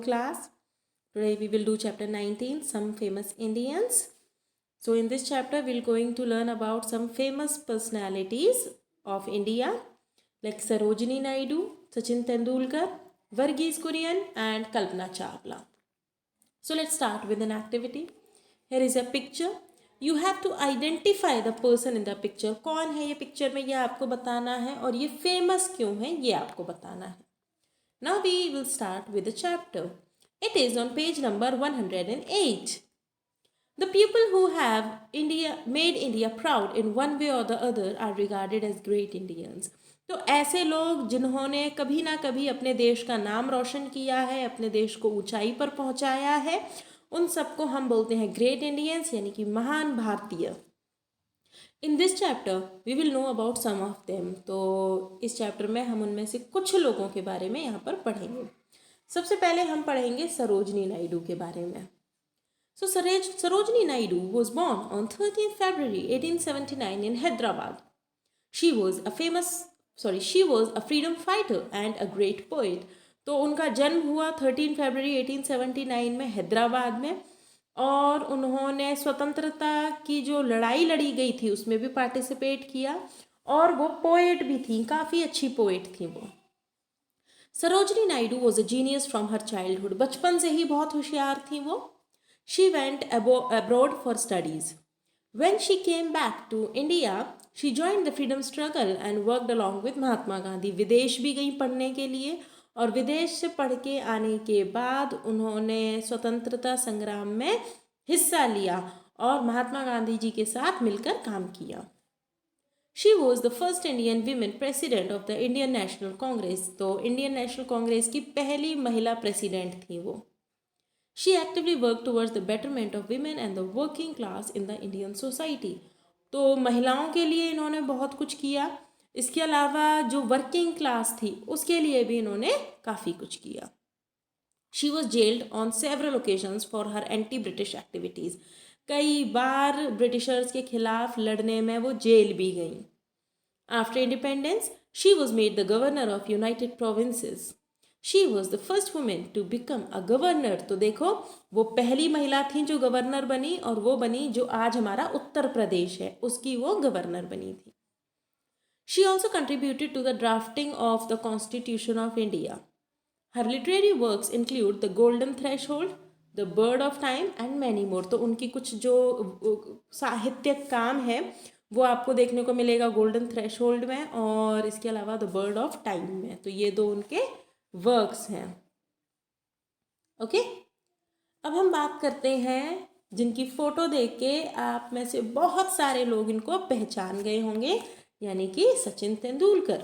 class. Today we will do chapter 19, some famous Indians. So in this chapter we're going to learn about some famous personalities of India like Sarojini Naidu, Sachin Tendulkar, Verghese Kurian and Kalpana Chawla. So let's start with an activity. Here is a picture. You have to identify the person in the picture. कौन है ये picture में, ये आपको बताना है, और ये फेमस क्यों है ये आपको बताना है. Now we will start with the chapter. It is on page number 108. The people who have made India proud in one way or the other are regarded as great Indians. तो ऐसे लोग जिन्होंने कभी ना कभी अपने देश का नाम रोशन किया है, अपने देश को ऊंचाई पर पहुंचाया है, उन सबको हम बोलते हैं ग्रेट इंडियंस, यानी कि महान भारतीय. In this chapter we will know about some of them. तो इस चैप्टर में हम उनमें से कुछ लोगों के बारे में यहाँ पर पढ़ेंगे. सबसे पहले हम पढ़ेंगे सरोजनी नायडू के बारे में. So Sarojini Naidu was born on 13th February 1879 in Hyderabad. She was a freedom fighter and a great poet. तो उनका जन्म हुआ 13 फरवरी 1879 में हैदराबाद में, और उन्होंने स्वतंत्रता की जो लड़ाई लड़ी गई थी उसमें भी पार्टिसिपेट किया, और वो पोएट भी थी, काफ़ी अच्छी पोएट थी वो. Sarojini Naidu was a genius from her childhood. बचपन से ही बहुत होशियार थी वो. She went abroad for studies. When she came back to India, she joined the freedom struggle and worked along with Mahatma Gandhi. विदेश भी गई पढ़ने के लिए, और विदेश से पढ़ के आने के बाद उन्होंने स्वतंत्रता संग्राम में हिस्सा लिया और महात्मा गांधी जी के साथ मिलकर काम किया. She was the first Indian women president of the Indian National Congress. तो इंडियन नेशनल कांग्रेस की पहली महिला प्रेसिडेंट थी वो. She actively worked towards the betterment of women and the working class in the Indian society. तो महिलाओं के लिए इन्होंने बहुत कुछ किया. इसके अलावा जो वर्किंग क्लास थी उसके लिए भी इन्होंने काफ़ी कुछ किया. She was jailed on several occasions for her anti-British activities. कई बार ब्रिटिशर्स के खिलाफ लड़ने में वो जेल भी गई. After independence, she was made the governor of United Provinces. She was the first woman to become a governor. तो देखो, वो पहली महिला थी जो गवर्नर बनी, और वो बनी जो आज हमारा उत्तर प्रदेश है, उसकी वो गवर्नर बनी थी. She also contributed to the drafting of the Constitution of India. Her literary works include The Golden Threshold, The Bird of Time and many more. तो उनकी कुछ जो साहित्यिक काम है वो आपको देखने को मिलेगा गोल्डन थ्रेशोल्ड में, और इसके अलावा द बर्ड ऑफ टाइम में. तो ये दो उनके वर्क्स हैं. ओके, अब हम बात करते हैं जिनकी फ़ोटो देख के आप में से बहुत सारे लोग इनको पहचान गए होंगे, यानी कि Sachin Tendulkar.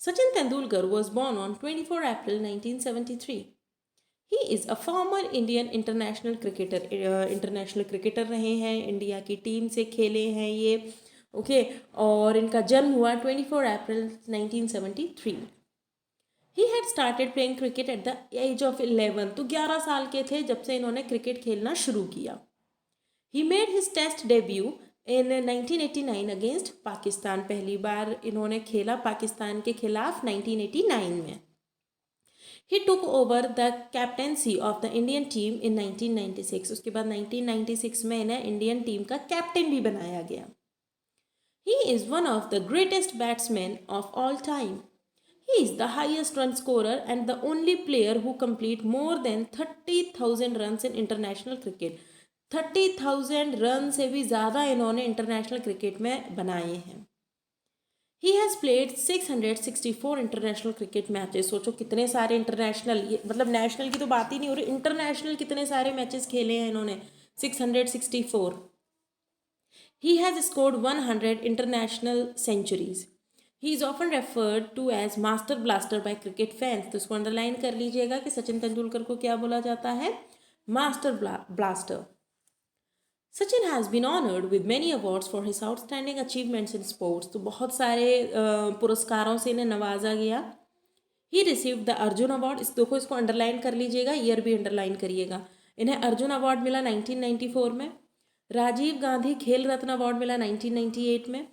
Sachin Tendulkar was born on 24 April 1973. He is a former Indian international cricketer रहे हैं, इंडिया की टीम से खेले हैं ये. ओके, और इनका जन्म हुआ 24 अप्रैल 1973. He had started playing cricket at the age of 11. तो 11 साल के थे जब से इन्होंने क्रिकेट खेलना शुरू किया. He made his test debut in 1989 against Pakistan. पहली बार इन्होंने खेला पाकिस्तान के खिलाफ 1989 में. He took over the captaincy of the Indian team in 1996. उसके बाद 1996 में इन्हें इंडियन टीम का कैप्टन भी बनाया गया. He is one of the greatest batsmen of all time. He is the highest run scorer and the only player who complete more than 30,000 runs in international cricket. 30,000 run से भी ज़्यादा इन्होंने international cricket में बनाए हैं. He has played 664 international cricket matches. सोचो कितने सारे इंटरनेशनल, मतलब नेशनल की तो बात ही नहीं हो रही, इंटरनेशनल कितने सारे मैचेस खेले हैं इन्होंने, 664. He has scored 100 international centuries. He is often referred to as master blaster by cricket fans. तो इसको अंडरलाइन कर लीजिएगा कि सचिन तेंदुलकर को क्या बोला जाता है, master blaster. Sachin has been honoured with many awards for his outstanding achievements in sports. तो बहुत सारे पुरस्कारों से इन्हें नवाजा गया. He received the Arjun award. इसको अंडरलाइन कर लीजिएगा, ईयर भी अंडरलाइन करिएगा. इन्हें अर्जुन अवार्ड मिला 1994 में. राजीव गांधी खेल रत्न अवार्ड मिला 1998 में.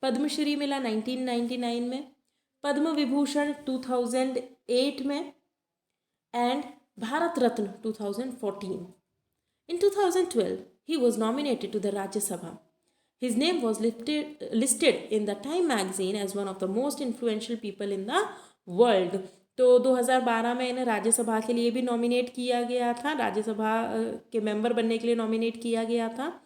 पद्मश्री मिला 1999 में. पद्म विभूषण 2008 में. And Bharat Ratna 2014. In 2012, he was nominated to the Rajya Sabha. His name was listed in the Time magazine as one of the most influential people in the world. तो 2012 में इन्हें राज्यसभा के लिए भी नॉमिनेट किया गया था, राज्यसभा के मेंबर बनने के लिए नॉमिनेट किया गया था।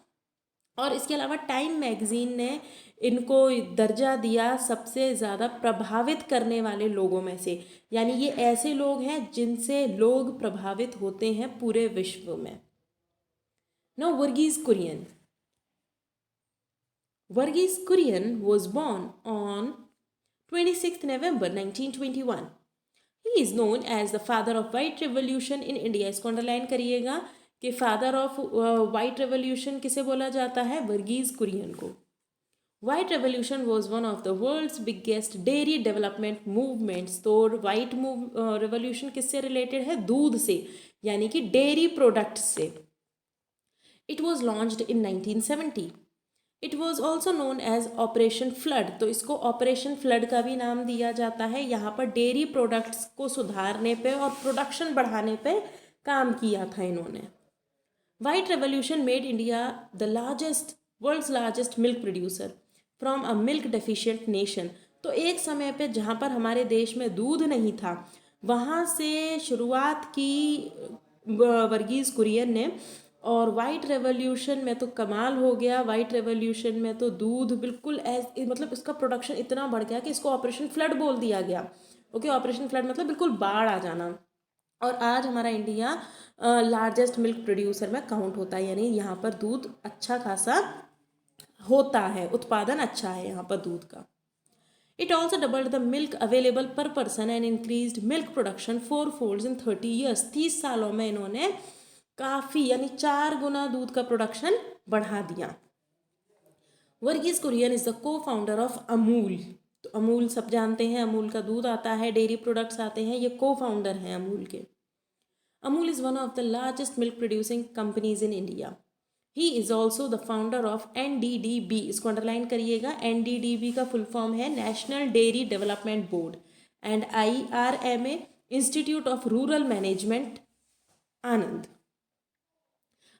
और इसके अलावा टाइम मैगज़ीन ने इनको दर्जा दिया सबसे ज़्यादा प्रभावित करने वाले लोगों में से, यानी ये ऐसे लोग हैं जिनसे लोग प्रभावित होते हैं पूरे विश्व में। Now Verghese Kurian. Verghese Kurian was born on 26th November 1921. He is known as the father of white revolution in India. इसको अंडरलाइन करिएगा कि फादर ऑफ वाइट रेवोल्यूशन किसे बोला जाता है? वर्गीज कुरियन को। White revolution was one of the world's biggest dairy development movements. तो white revolution किससे रिलेटेड है? दूध से, यानी कि डेयरी प्रोडक्ट्स से। It was launched in 1970. It was also known as operation flood. तो इसको ऑपरेशन फ्लड का भी नाम दिया जाता है। यहाँ पर डेयरी प्रोडक्ट्स को सुधारने पे और प्रोडक्शन बढ़ाने पे काम किया था इन्होंने। White revolution made India the world's largest milk producer from a milk deficient nation. तो एक समय पे जहाँ पर हमारे देश में दूध नहीं था, वहाँ से शुरुआत की वर्गीज कुरियन ने। और वाइट रेवोल्यूशन में तो कमाल हो गया। वाइट रेवोल्यूशन में तो दूध बिल्कुल मतलब इसका प्रोडक्शन इतना बढ़ गया कि इसको ऑपरेशन फ्लड बोल दिया गया। ओके, ऑपरेशन फ्लड मतलब बिल्कुल बाढ़ आ जाना। और आज हमारा इंडिया लार्जेस्ट मिल्क प्रोड्यूसर में काउंट होता है, यानी यहाँ पर दूध अच्छा खासा होता है, उत्पादन अच्छा है यहाँ पर दूध का। It also doubled the milk available per person and increased milk production 4 folds in 30 years. 30 सालों में इन्होंने काफ़ी यानी 4 गुना दूध का प्रोडक्शन बढ़ा दिया। वर्गीज कुरियन इज द को फाउंडर ऑफ अमूल। तो अमूल सब जानते हैं, अमूल का दूध आता है, डेयरी प्रोडक्ट्स आते हैं, ये को फाउंडर हैं अमूल के। Amul is one of the largest milk producing companies in India. He is also the founder of NDDB। इसको अंडरलाइन करिएगा। NDDB का फुल फॉर्म है national dairy development board, and IRMA institute of rural management Anand.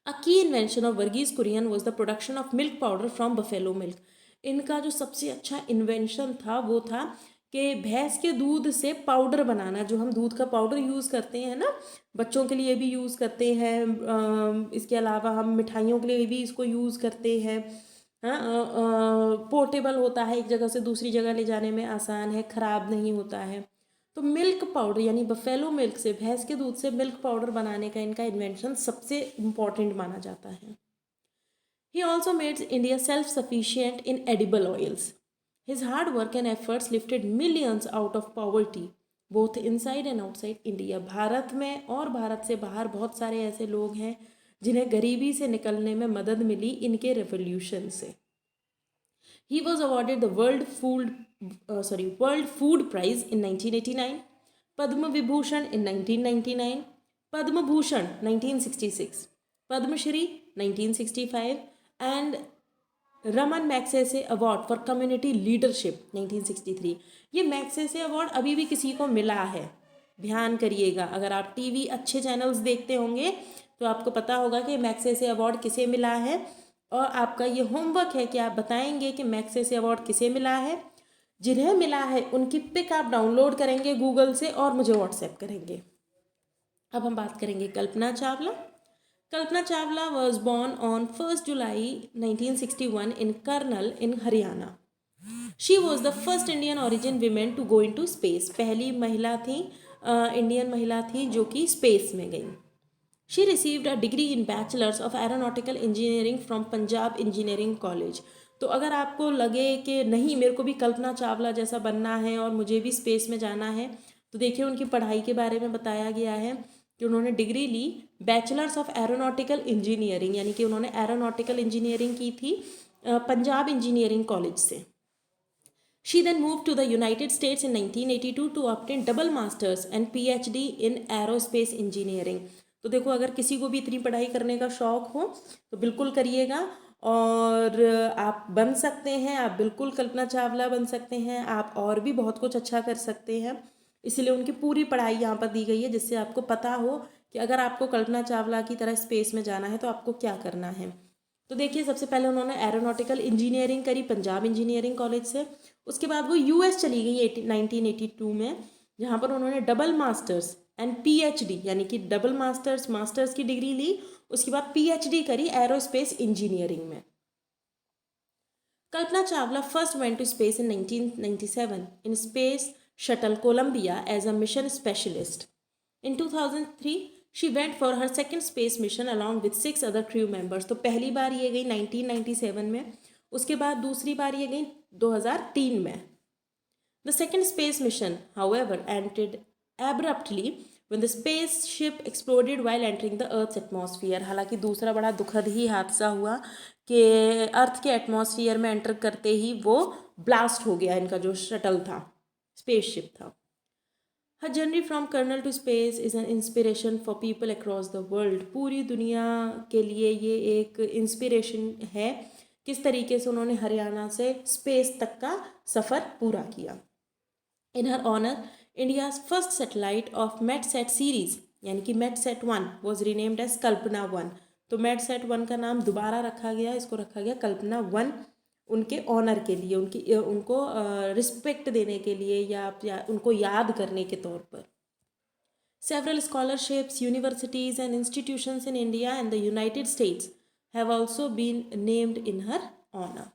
A key invention of Verghese Kurian was the production of milk powder from buffalo milk. इनका जो सबसे अच्छा invention था वो था कि भैंस के दूध से पाउडर बनाना। जो हम दूध का पाउडर यूज़ करते हैं ना, बच्चों के लिए भी यूज़ करते हैं, इसके अलावा हम मिठाइयों के लिए भी इसको यूज़ करते हैं। पोर्टेबल होता है, एक जगह से दूसरी जगह ले जाने में आसान है, ख़राब नहीं होता है। तो मिल्क पाउडर यानी बफेलो मिल्क से, भैंस के दूध से मिल्क पाउडर बनाने का इनका इन्वेंशन सबसे इम्पॉर्टेंट माना जाता है। He also made India self sufficient in edible oils. His hard work and efforts lifted millions out of poverty both inside and outside India. Bharat में और भारत से बाहर बहुत सारे ऐसे लोग हैं जिन्हें गरीबी से निकलने में मदद मिली इनके रेवोल्यूशन से। He was awarded the World Food Prize in 1989, Padma Vibhushan in 1999, Padma Bhushan 1966, Padma Shri 1965, and Raman Magsaysay award for community leadership 1963। ये मैग्सेसे अवार्ड अभी भी किसी को मिला है, ध्यान करिएगा। अगर आप टीवी अच्छे चैनल्स देखते होंगे तो आपको पता होगा कि मैग्सेसे अवार्ड किसे मिला है। और आपका ये होमवर्क है कि आप बताएंगे कि मैग्सेसे अवार्ड किसे मिला है। जिन्हें मिला है उनकी पिक आप डाउनलोड करेंगे गूगल से और मुझे व्हाट्सएप करेंगे। अब हम बात करेंगे Kalpana Chawla. Kalpana Chawla was born on 1st July 1961 in Karnal in Haryana. She was the first Indian origin woman to go into space. पहली महिला थी, इंडियन महिला थी जो कि स्पेस में गई। She received a degree in Bachelor's of Aeronautical Engineering from Punjab Engineering College. तो अगर आपको लगे कि नहीं मेरे को भी कल्पना चावला जैसा बनना है और मुझे भी स्पेस में जाना है, तो देखिए उनकी पढ़ाई के बारे में बताया गया है कि उन्होंने डिग्री ली बैचलर्स ऑफ एरोनॉटिकल इंजीनियरिंग, यानी कि उन्होंने एरोनॉटिकल इंजीनियरिंग की थी पंजाब इंजीनियरिंग कॉलेज से। She then moved to the United States in 1982 to obtain double masters and PhD in aerospace engineering. तो देखो अगर किसी को भी इतनी पढ़ाई करने का शौक़ हो तो बिल्कुल करिएगा और आप बन सकते हैं, आप बिल्कुल कल्पना चावला बन सकते हैं, आप और भी बहुत कुछ अच्छा कर सकते हैं। इसलिए उनकी पूरी पढ़ाई यहाँ पर दी गई है जिससे आपको पता हो कि अगर आपको कल्पना चावला की तरह स्पेस में जाना है तो आपको क्या करना है। तो देखिए, सबसे पहले उन्होंने एरोनॉटिकल इंजीनियरिंग करी पंजाब इंजीनियरिंग कॉलेज से। उसके बाद वो यूएस चली गई 1982 में, जहाँ पर उन्होंने डबल मास्टर्स एंड पीएचडी यानी कि डबल मास्टर्स की डिग्री ली। उसके बाद पीएचडी करी एरोस्पेस इंजीनियरिंग में। Kalpana Chawla first went to space in 1997 in Space Shuttle Columbia as a mission specialist. In 2003, she went for her second space mission along with 6 other crew members. तो पहली बार ये गई 1997 में, उसके बाद दूसरी बार ये गई 2003 में. The second space mission, however, ended abruptly when the spaceship exploded while entering the Earth's atmosphere. हालांकि दूसरा बड़ा दुखद ही हादसा हुआ कि अर्थ के एटमॉस्फेयर में एंटर करते ही वो ब्लास्ट हो गया, इनका जो शटल था, स्पेसशिप था. Her journey from Karnal to space is an inspiration for people across the world. पूरी दुनिया के लिए ये एक इंस्पिरेशन है किस तरीके से उन्होंने हरियाणा से स्पेस तक का सफ़र पूरा किया. In her honour India's first satellite of Metsat series यानी कि Metsat 1 was renamed as Kalpana 1. तो मेटसेट 1 का नाम दोबारा रखा गया, इसको रखा गया कल्पना 1 उनके ऑनर के लिए, उनको रिस्पेक्ट देने के लिए या उनको याद करने के तौर पर. Several scholarships, universities and institutions in India and the United States have also been named in her honour.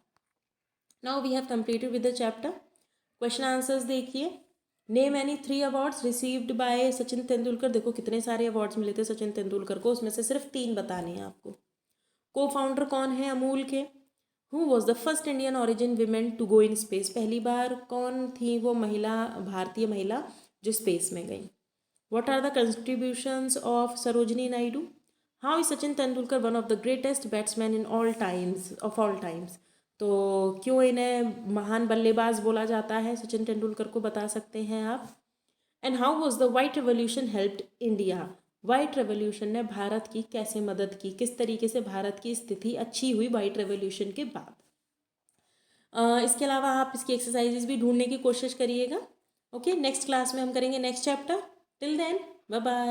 Now we have completed with the chapter. Question answers देखिए. Name any 3 awards received by Sachin Tendulkar. देखो कितने सारे awards मिले थे सचिन तेंदुलकर को, उसमें से सिर्फ 3 बताने हैं आपको. को फाउंडर कौन है अमूल के. Who was the first Indian origin women to go in space. पहली बार कौन थी वो महिला, भारतीय महिला जो स्पेस में गई. What are the contributions of Sarojini Naidu. How is Sachin Tendulkar one of the greatest batsman in all times. तो क्यों इन्हें महान बल्लेबाज बोला जाता है, सचिन तेंदुलकर को बता सकते हैं आप. And how was the white revolution helped India. White revolution ने भारत की कैसे मदद की, किस तरीके से भारत की स्थिति अच्छी हुई वाइट रेवोल्यूशन के बाद. इसके अलावा आप इसकी एक्सरसाइजेज भी ढूंढने की कोशिश करिएगा. ओके, नेक्स्ट क्लास में हम करेंगे next chapter. Till then bye bye.